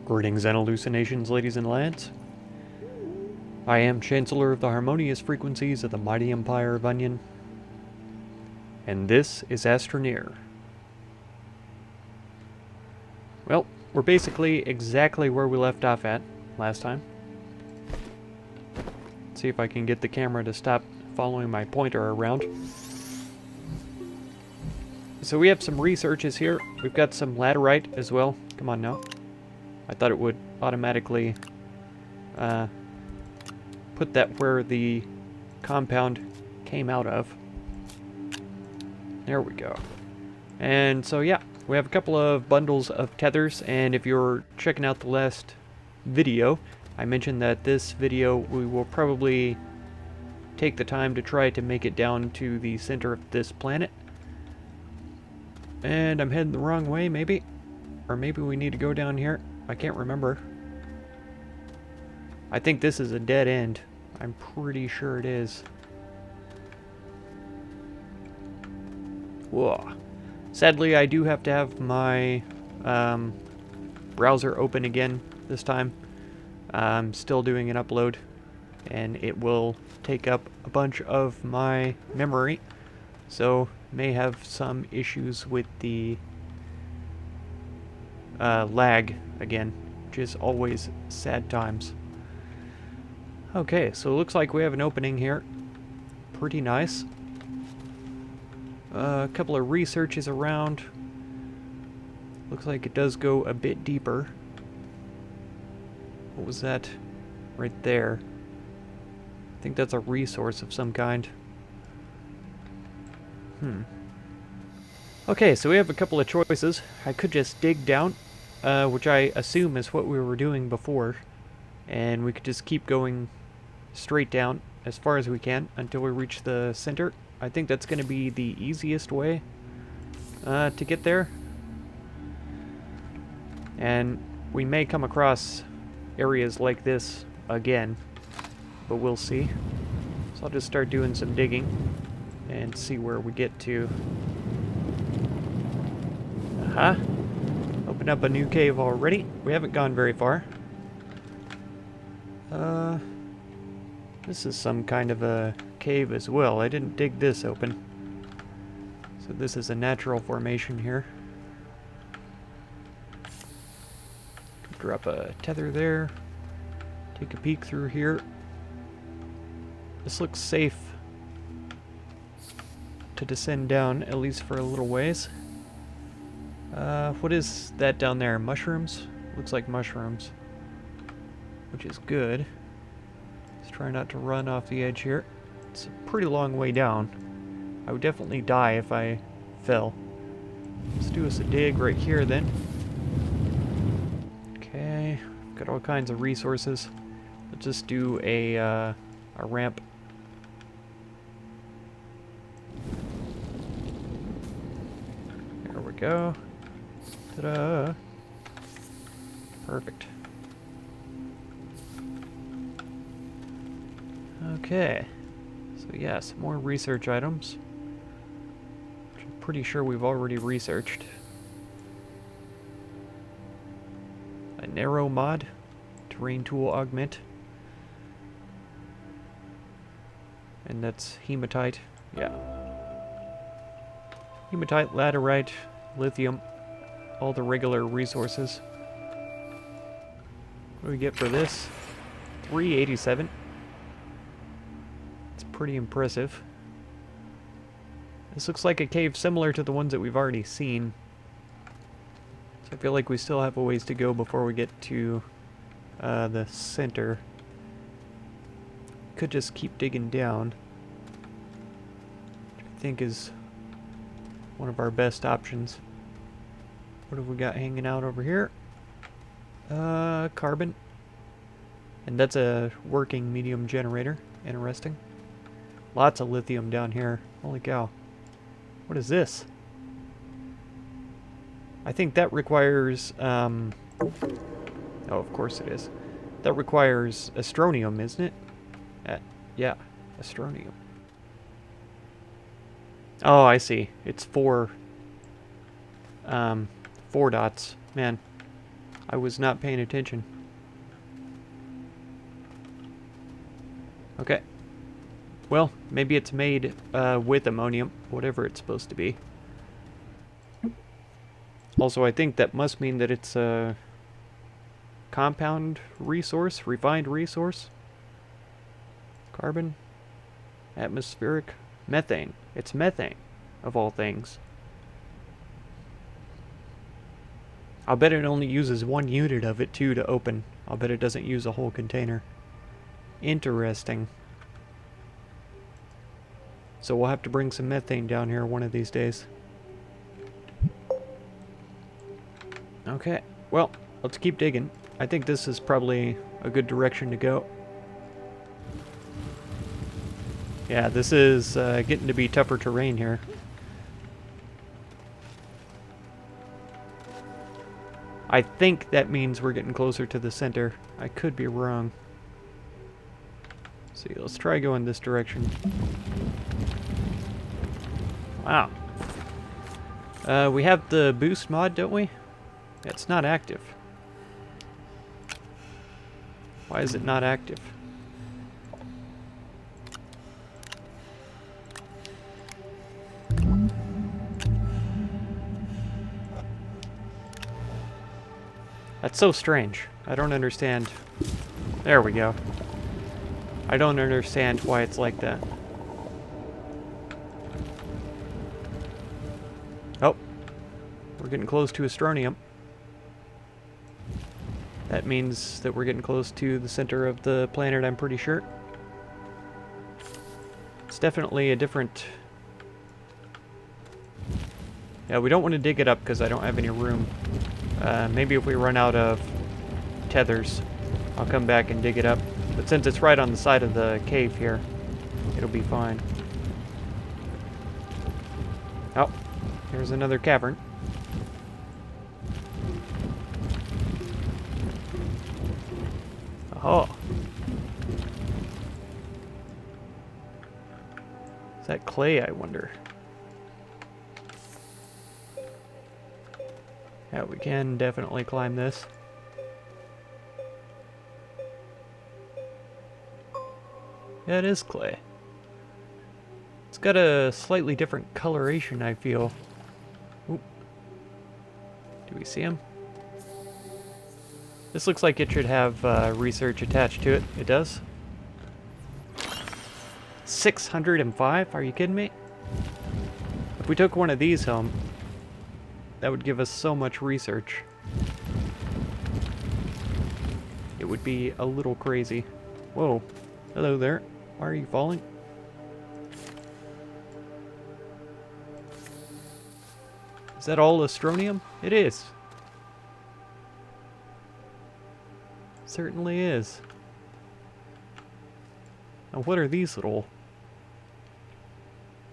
Greetings and hallucinations, ladies and lads. I am Chancellor of the harmonious frequencies of the mighty Empire of Onion, and this is Astroneer. Well, we're basically exactly where we left off at last time. Let's see if I can get the camera to stop following my pointer around. So we have some researches here. We've got some laterite as well. Come on now. I thought it would automatically put that where the compound came out of. There we go. And so yeah, we have a couple of bundles of tethers, and if you're checking out the last video, I mentioned that this video we will probably take the time to try to make it down to the center of this planet. And I'm heading the wrong way, maybe? Or maybe we need to go down here. I can't remember. I think this is a dead end. I'm pretty sure it is. Whoa. Sadly, I do have to have my browser open again this time. I'm still doing an upload, and it will take up a bunch of my memory. So, may have some issues with the lag again, which is always sad times. Okay, so it looks like we have an opening here. Pretty nice. A couple of researches around. Looks like it does go a bit deeper. What was that right there? I think that's a resource of some kind. Okay, so we have a couple of choices. I could just dig down, which I assume is what we were doing before, and we could just keep going straight down as far as we can until we reach the center. I think that's going to be the easiest way to get there. And we may come across areas like this again, but we'll see. So I'll just start doing some digging and see where we get to. Aha! Open up a new cave already. We haven't gone very far. This is some kind of a cave as well. I didn't dig this open. So this is a natural formation here. Drop a tether there. Take a peek through here. This looks safe to descend down, at least for a little ways. What is that down there? Mushrooms? Looks like mushrooms. Which is good. Let's try not to run off the edge here. It's a pretty long way down. I would definitely die if I fell. Let's do us a dig right here then. Okay, got all kinds of resources. Let's just do a ramp. There we go. Ta-da! Perfect. Okay. So yeah, some more research items, which I'm pretty sure we've already researched. A narrow mod, terrain tool augment. And that's hematite. Yeah. Hematite, laterite, lithium, all the regular resources. What do we get for this? 387. It's pretty impressive. This looks like a cave similar to the ones that we've already seen. So I feel like we still have a ways to go before we get to the center. Could just keep digging down, which I think is one of our best options. What have we got hanging out over here? Carbon. And that's a working medium generator. Interesting. Lots of lithium down here. Holy cow. What is this? I think that requires, oh, of course it is. That requires astronium, isn't it? Yeah, astronium. Oh, I see. It's four dots. Man, I was not paying attention. Okay. Well, maybe it's made with ammonium, whatever it's supposed to be. Also, I think that must mean that it's a compound resource, refined resource. Carbon, atmospheric, methane. It's methane, of all things. I'll bet it only uses 1 unit of it, too, to open. I'll bet it doesn't use a whole container. Interesting. So we'll have to bring some methane down here one of these days. Okay, well, let's keep digging. I think this is probably a good direction to go. Yeah, this is getting to be tougher terrain here. I think that means we're getting closer to the center. I could be wrong. See, let's try going this direction. Wow. We have the boost mod, don't we? It's not active. Why is it not active? That's so strange. I don't understand. There we go. I don't understand why it's like that. Oh. We're getting close to Astroneer. That means that we're getting close to the center of the planet, I'm pretty sure. It's definitely a different... Yeah, we don't want to dig it up because I don't have any room. Maybe if we run out of tethers, I'll come back and dig it up. But since it's right on the side of the cave here, it'll be fine. Oh, here's another cavern. Oh. Is that clay, I wonder? Yeah, we can definitely climb this. Yeah, it is clay. It's got a slightly different coloration, I feel. Oop. Do we see him? This looks like it should have research attached to it. It does. 605? Are you kidding me? If we took one of these home, that would give us so much research. It would be a little crazy. Whoa. Hello there. Why are you falling? Is that all Astroneer? It is. Certainly is. Now what are these little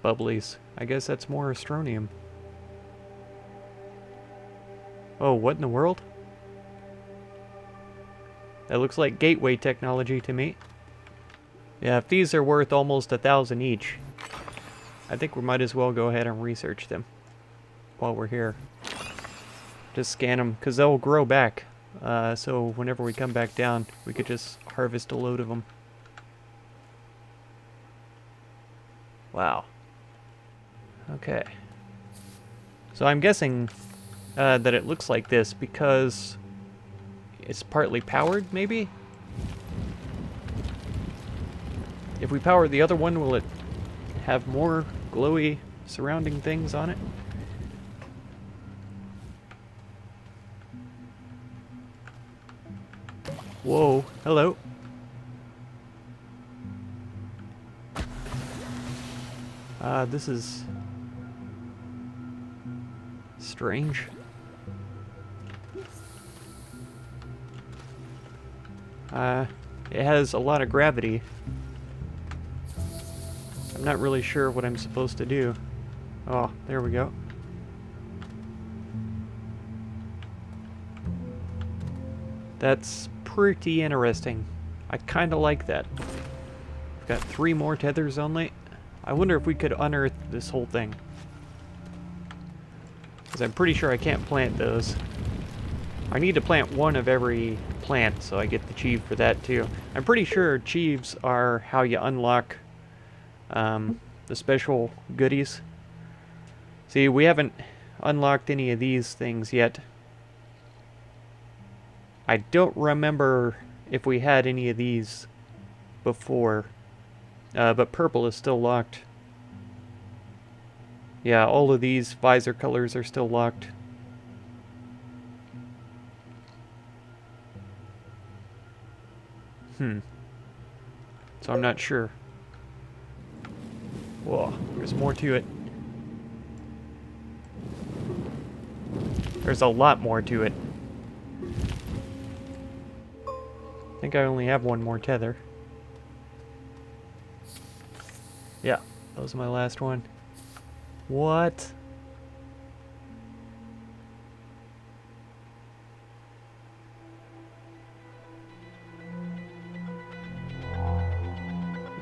bubblies? I guess that's more Astroneer. Oh, what in the world? That looks like gateway technology to me. Yeah, if these are worth almost 1,000 each, I think we might as well go ahead and research them while we're here. Just scan them, because they'll grow back. So whenever we come back down, we could just harvest a load of them. Wow. Okay. So I'm guessing that it looks like this because it's partly powered, maybe? If we power the other one, will it have more glowy surrounding things on it? Whoa, hello. This is strange. It has a lot of gravity. I'm not really sure what I'm supposed to do. Oh, there we go. That's pretty interesting. I kind of like that. We've got 3 more tethers only. I wonder if we could unearth this whole thing. Because I'm pretty sure I can't plant those. I need to plant one of every plant, so I get the cheeve for that too. I'm pretty sure cheeves are how you unlock the special goodies. See, we haven't unlocked any of these things yet. I don't remember if we had any of these before, but purple is still locked. Yeah, all of these visor colors are still locked. So I'm not sure. Whoa, there's more to it. There's a lot more to it. I think I only have one more tether. Yeah, that was my last one. What?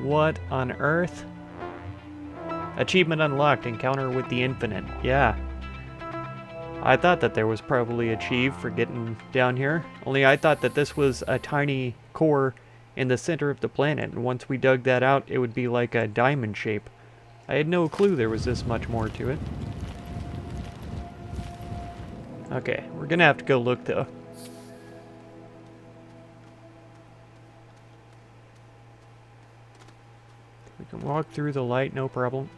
What on earth? Achievement unlocked, encounter with the infinite. Yeah. I thought that there was probably a cheeve for getting down here. Only I thought that this was a tiny core in the center of the planet. And once we dug that out, it would be like a diamond shape. I had no clue there was this much more to it. Okay, we're gonna have to go look though. We can walk through the light, no problem.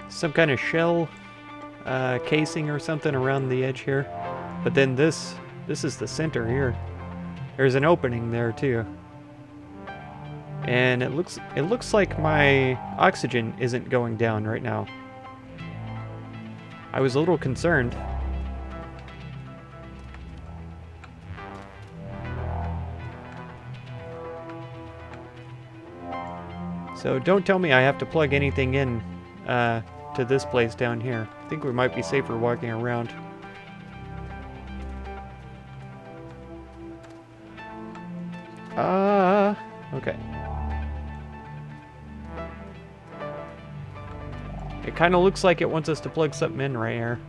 Some kind of shell casing or something around the edge here. But then this is the center here. There's an opening there too. And it looks like my oxygen isn't going down right now. I was a little concerned. So don't tell me I have to plug anything in to this place down here. I think we might be safer walking around. Okay. It kind of looks like it wants us to plug something in right here.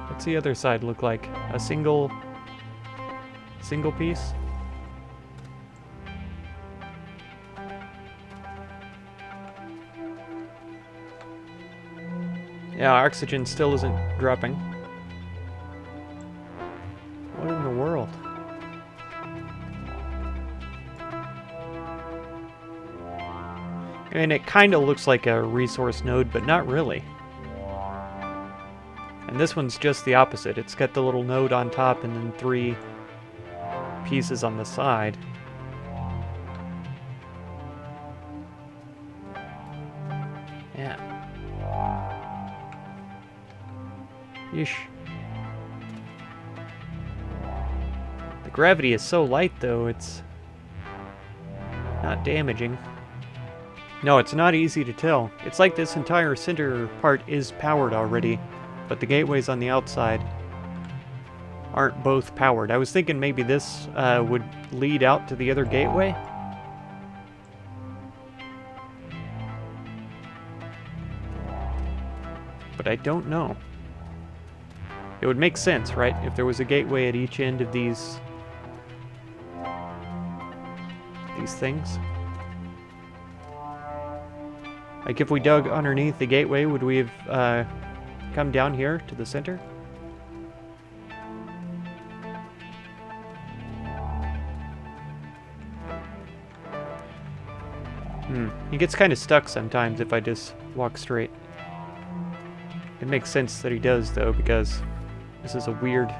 What's the other side look like? A single piece? Yeah, oxygen still isn't dropping. What in the world? And it kind of looks like a resource node, but not really. And this one's just the opposite. It's got the little node on top and then 3 pieces on the side. Yeah. Yeesh. The gravity is so light, though, it's not damaging. No, it's not easy to tell. It's like this entire center part is powered already, but the gateways on the outside aren't both powered. I was thinking maybe this would lead out to the other gateway. But I don't know. It would make sense, right? If there was a gateway at each end of these things. Like if we dug underneath the gateway, would we have come down here to the center? He gets kind of stuck sometimes if I just walk straight. It makes sense that he does, though, because this is a weird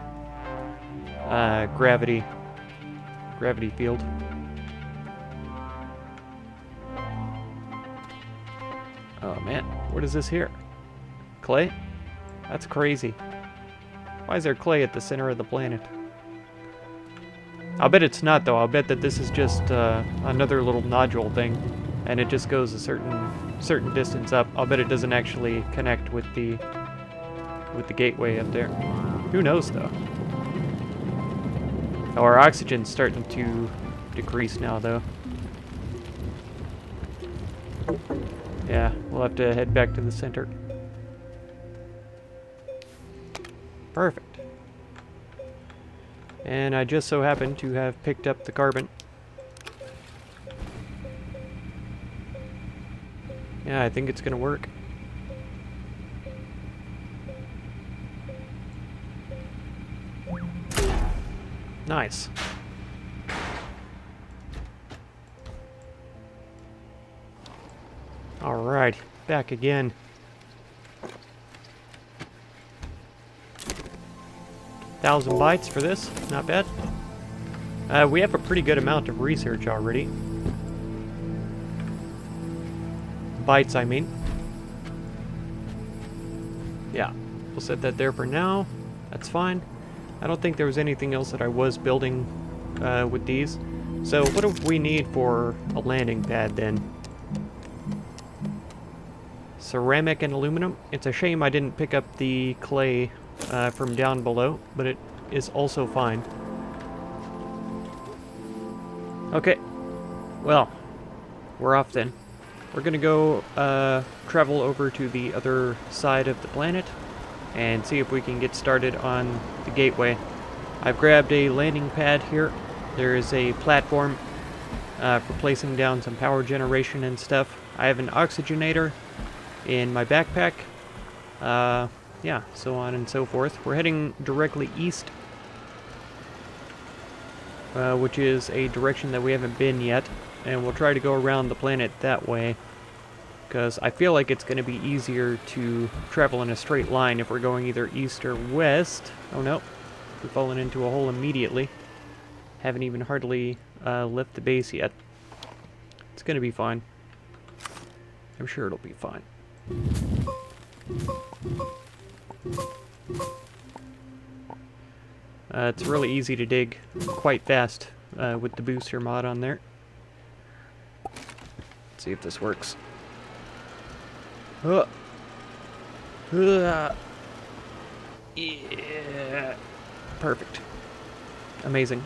gravity field. Oh man, what is this here? Clay? That's crazy. Why is there clay at the center of the planet? I'll bet it's not, though. I'll bet that this is just another little nodule thing, and it just goes a certain distance up. I'll bet it doesn't actually connect with the gateway up there. Who knows, though? Oh, our oxygen's starting to decrease now, though. Yeah, we'll have to head back to the center. Perfect. And I just so happen to have picked up the carbon. Yeah, I think it's gonna work. Nice. Alright, back again. $1,000 for this, not bad. We have a pretty good amount of research already. Bytes, I mean. Yeah, we'll set that there for now. That's fine. I don't think there was anything else that I was building with these. So what do we need for a landing pad then? Ceramic and aluminum. It's a shame I didn't pick up the clay from down below, but it is also fine. Okay, well, we're off then. We're gonna go travel over to the other side of the planet and see if we can get started on the gateway. I've grabbed a landing pad here. There is a platform for placing down some power generation and stuff. I have an oxygenator in my backpack. Yeah, so on and so forth. We're heading directly east, which is a direction that we haven't been yet, and we'll try to go around the planet that way, because I feel like it's going to be easier to travel in a straight line if we're going either east or west. Oh no, we've fallen into a hole immediately. Haven't even hardly left the base yet. It's going to be fine. I'm sure it'll be fine. It's really easy to dig quite fast with the booster mod on there. Let's see if this works. Yeah. Perfect. Amazing.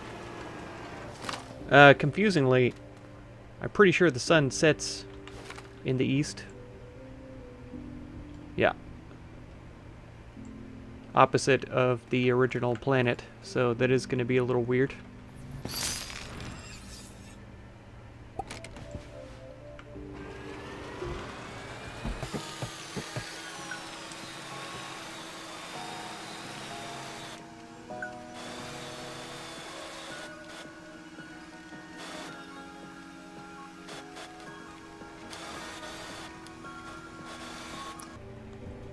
Confusingly, I'm pretty sure the sun sets in the east. Yeah. Opposite of the original planet, so that is going to be a little weird.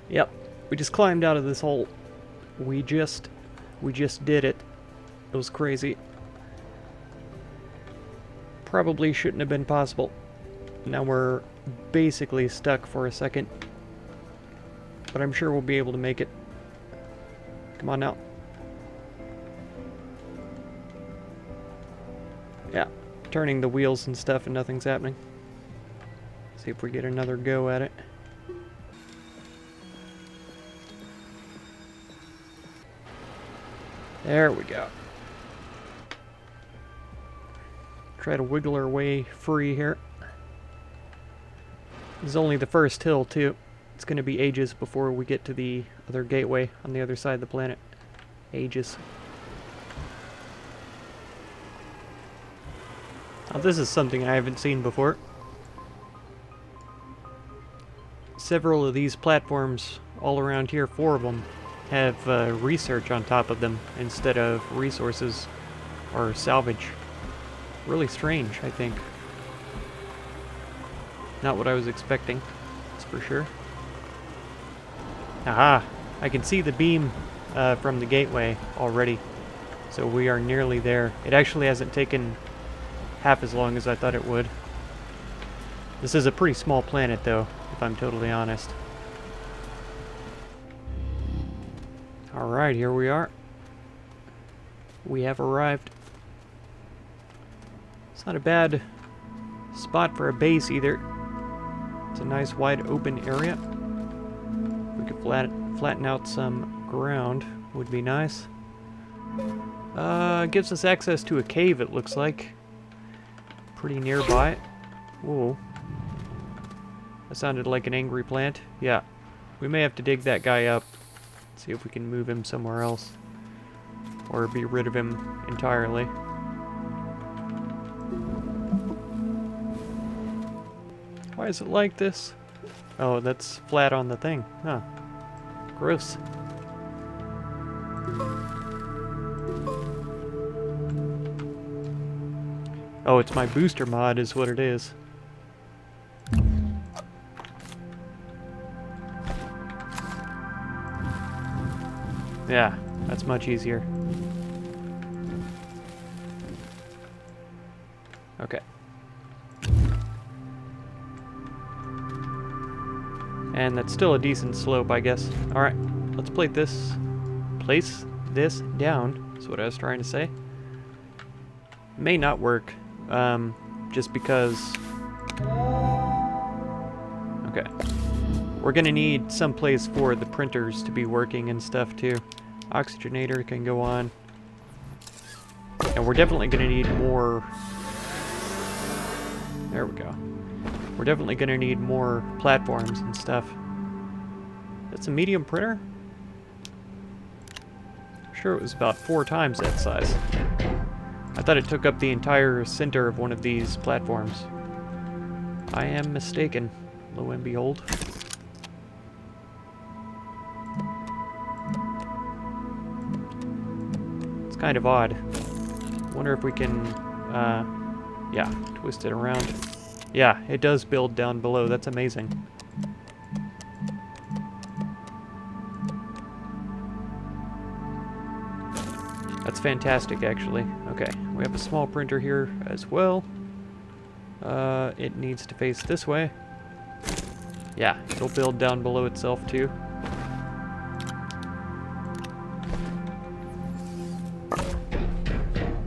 Yep, we just climbed out of this hole. We just did it. It was crazy. Probably shouldn't have been possible. Now we're basically stuck for a second. But I'm sure we'll be able to make it. Come on now. Yeah, turning the wheels and stuff and nothing's happening. See if we get another go at it. There we go. Try to wiggle our way free here. This is only the first hill, too. It's going to be ages before we get to the other gateway on the other side of the planet. Ages. Now, this is something I haven't seen before. Several of these platforms all around here, 4 of them, have research on top of them instead of resources or salvage. Really strange, I think. Not what I was expecting, that's for sure. Aha! I can see the beam from the gateway already, so we are nearly there. It actually hasn't taken half as long as I thought it would. This is a pretty small planet, though, if I'm totally honest. Alright, here we are. We have arrived. It's not a bad spot for a base either. It's a nice wide open area. We could flatten out some ground, would be nice. Gives us access to a cave, it looks like. Pretty nearby. Whoa. That sounded like an angry plant. Yeah. We may have to dig that guy up. See if we can move him somewhere else. Or be rid of him entirely. Why is it like this? Oh, that's flat on the thing. Huh. Gross. Oh, it's my booster mod is what it is. Yeah, that's much easier. Okay. And that's still a decent slope, I guess. Alright, let's place this down, is what I was trying to say. May not work, just because... Okay. We're gonna need some place for the printers to be working and stuff, too. Oxygenator can go on. And we're definitely gonna need more... There we go. We're definitely going to need more platforms and stuff. That's a medium printer? I'm sure it was about 4 times that size. I thought it took up the entire center of one of these platforms. I am mistaken, lo and behold. It's kind of odd. Wonder if we can, yeah, twist it around. Yeah, it does build down below. That's amazing. That's fantastic, actually. Okay, we have a small printer here as well. It needs to face this way. Yeah, it'll build down below itself, too.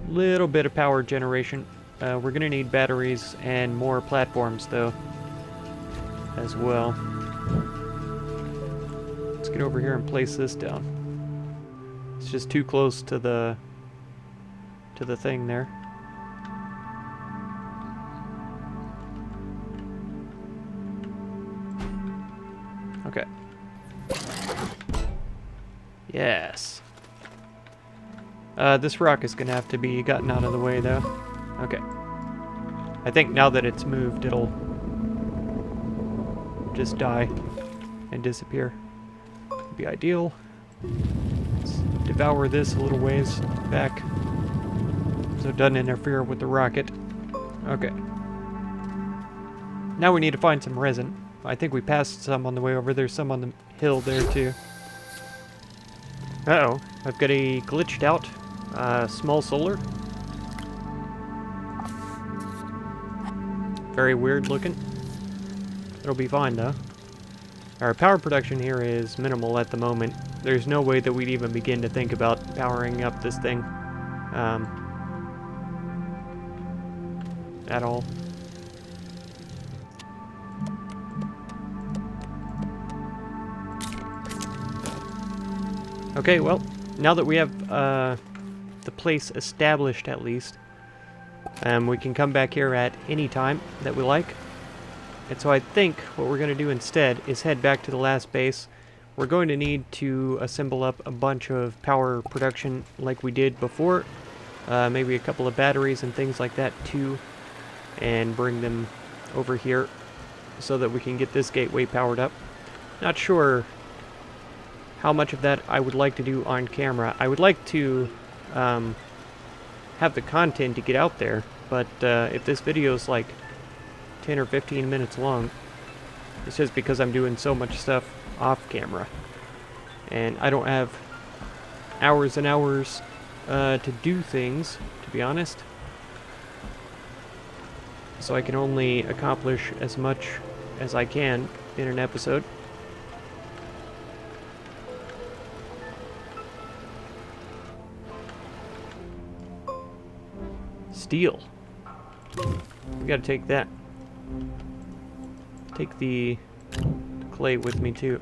Little bit of power generation. We're going to need batteries and more platforms, though, as well. Let's get over here and place this down. It's just too close to the thing there. Okay. Yes. This rock is going to have to be gotten out of the way, though. Okay. I think now that it's moved, it'll just die and disappear. Be ideal. Let's devour this a little ways back so it doesn't interfere with the rocket. Okay. Now we need to find some resin. I think we passed some on the way over. There's some on the hill there too. Uh-oh. I've got a glitched out small solar. Very weird looking. It'll be fine though. Our power production here is minimal at the moment. There's no way that we'd even begin to think about powering up this thing at all. Okay, well, now that we have the place established at least, we can come back here at any time that we like. And so I think what we're going to do instead is head back to the last base. We're going to need to assemble up a bunch of power production like we did before. Maybe a couple of batteries and things like that too. And bring them over here so that we can get this gateway powered up. Not sure how much of that I would like to do on camera. I would like to have the content to get out there, but if this video is like 10 or 15 minutes long, it's just because I'm doing so much stuff off camera. And I don't have hours and hours to do things, to be honest. So I can only accomplish as much as I can in an episode. Steel. We gotta take that. Take the clay with me too.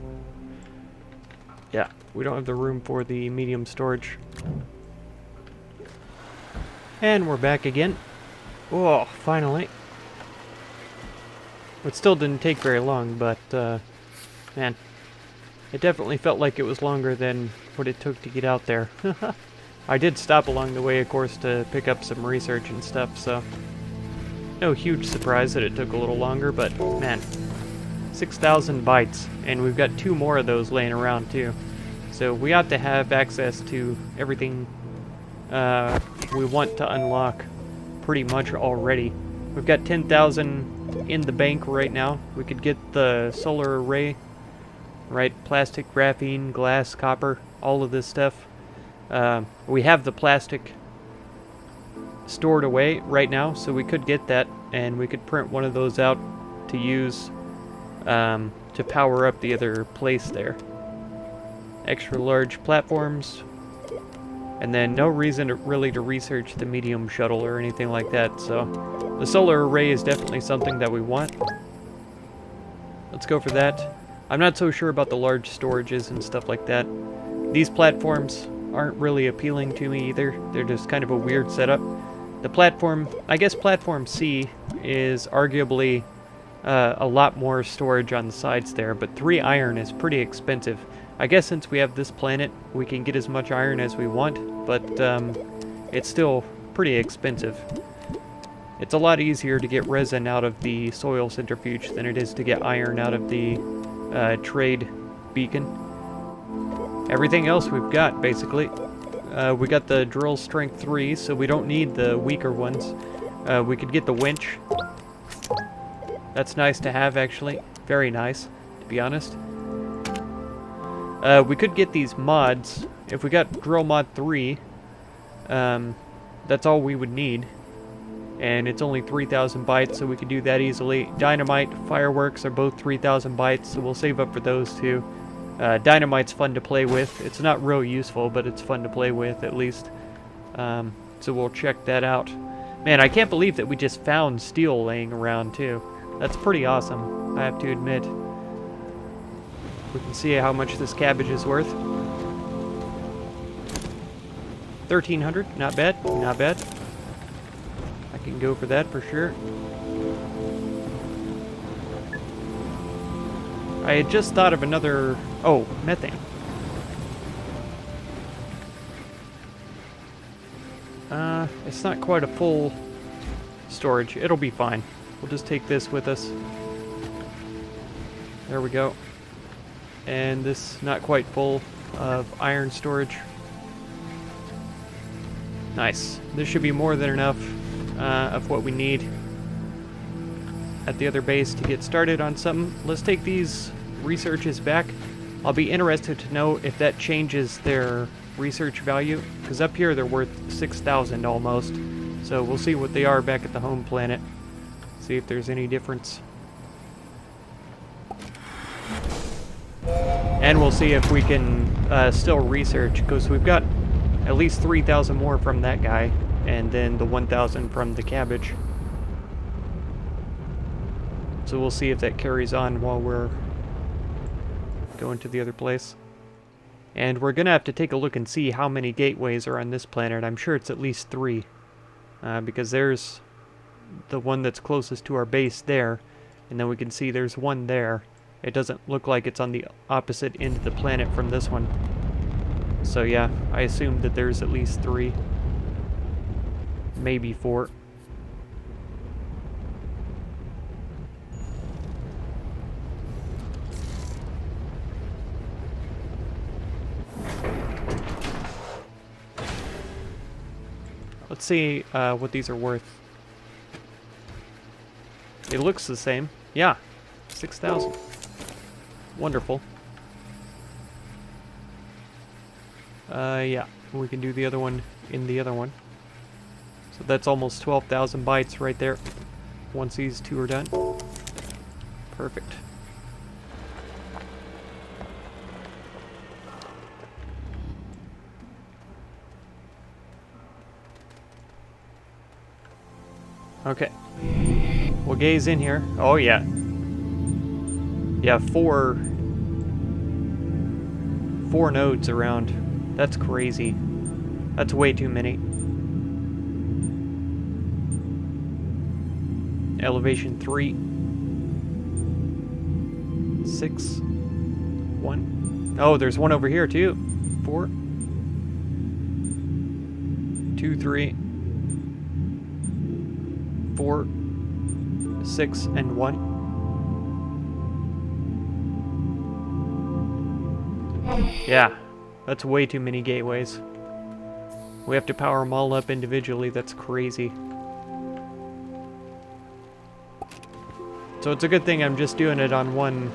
Yeah, we don't have the room for the medium storage. And we're back again. Oh, finally. It still didn't take very long, but, man. It definitely felt like it was longer than what it took to get out there. I did stop along the way, of course, to pick up some research and stuff, so... No huge surprise that it took a little longer, but, man. 6,000 bytes, and we've got 2 more of those laying around, too. So we ought to have access to everything we want to unlock pretty much already. We've got 10,000 in the bank right now. We could get the solar array, right? Plastic, graphene, glass, copper, all of this stuff. We have the plastic stored away right now, so we could get that, and we could print one of those out to use to power up the other place there. Extra large platforms, and then no reason really to research the medium shuttle or anything like that, so the solar array is definitely something that we want. Let's go for that. I'm not so sure about the large storages and stuff like that. These platforms aren't really appealing to me either. They're just kind of a weird setup. The platform, I guess platform C is arguably a lot more storage on the sides there, but 3 iron is pretty expensive. I guess since we have this planet, we can get as much iron as we want, but it's still pretty expensive. It's a lot easier to get resin out of the soil centrifuge than it is to get iron out of the trade beacon. Everything else we've got, basically. We got the drill strength 3, so we don't need the weaker ones. We could get the winch. That's nice to have, actually. Very nice, to be honest. We could get these mods. If we got drill mod 3, that's all we would need. And it's only 3,000 bytes, so we could do that easily. Dynamite, fireworks are both 3,000 bytes, so we'll save up for those too. Dynamite's fun to play with. It's not real useful, but it's fun to play with, at least. So we'll check that out. Man, I can't believe that we just found steel laying around, too. That's pretty awesome, I have to admit. We can see how much this cabbage is worth. 1,300, not bad, not bad. I can go for that for sure. I had just thought of another... Oh, methane. It's not quite a full storage. It'll be fine. We'll just take this with us. There we go. And this not quite full of iron storage. Nice. This should be more than enough of what we need at the other base to get started on something. Let's take these researches back. I'll be interested to know if that changes their research value, because up here they're worth 6,000 almost. So we'll see what they are back at the home planet. See if there's any difference. And we'll see if we can still research, because we've got at least 3,000 more from that guy, and then the 1,000 from the cabbage. So we'll see if that carries on while we're going to the other place. And we're gonna have to take a look and see how many gateways are on this planet. I'm sure it's at least 3. Because there's the one that's closest to our base there, and then we can see there's one there. It doesn't look like it's on the opposite end of the planet from this one. So yeah, I assume that there's at least 3. Maybe 4. Let's see what these are worth. It looks the same. Yeah, 6,000. Wonderful. Yeah, we can do the other one in the other one. So that's almost 12,000 bytes right there. Once these 2 are done. Perfect. Okay. We'll gaze in here. Oh, yeah. Yeah, four nodes around. That's crazy. That's way too many. Elevation 3. 6. 1. Oh, there's one over here too. 4. 2, 3. 4. 6, and 1. Yeah, that's way too many gateways. We have to power them all up individually. That's crazy. So it's a good thing I'm just doing it on one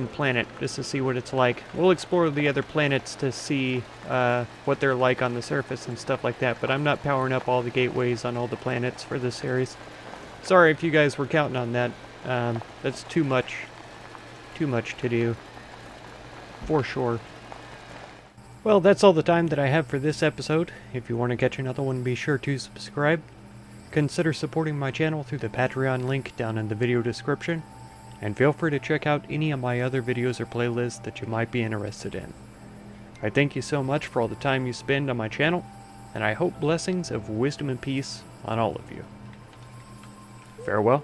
planet, just to see what it's like. We'll explore the other planets to see what they're like on the surface and stuff like that, but I'm not powering up all the gateways on all the planets for this series. Sorry if you guys were counting on that. That's too much to do, for sure. Well, that's all the time that I have for this episode. If you want to catch another one, be sure to subscribe. Consider supporting my channel through the Patreon link down in the video description, and feel free to check out any of my other videos or playlists that you might be interested in. I thank you so much for all the time you spend on my channel, and I hope blessings of wisdom and peace on all of you. Farewell.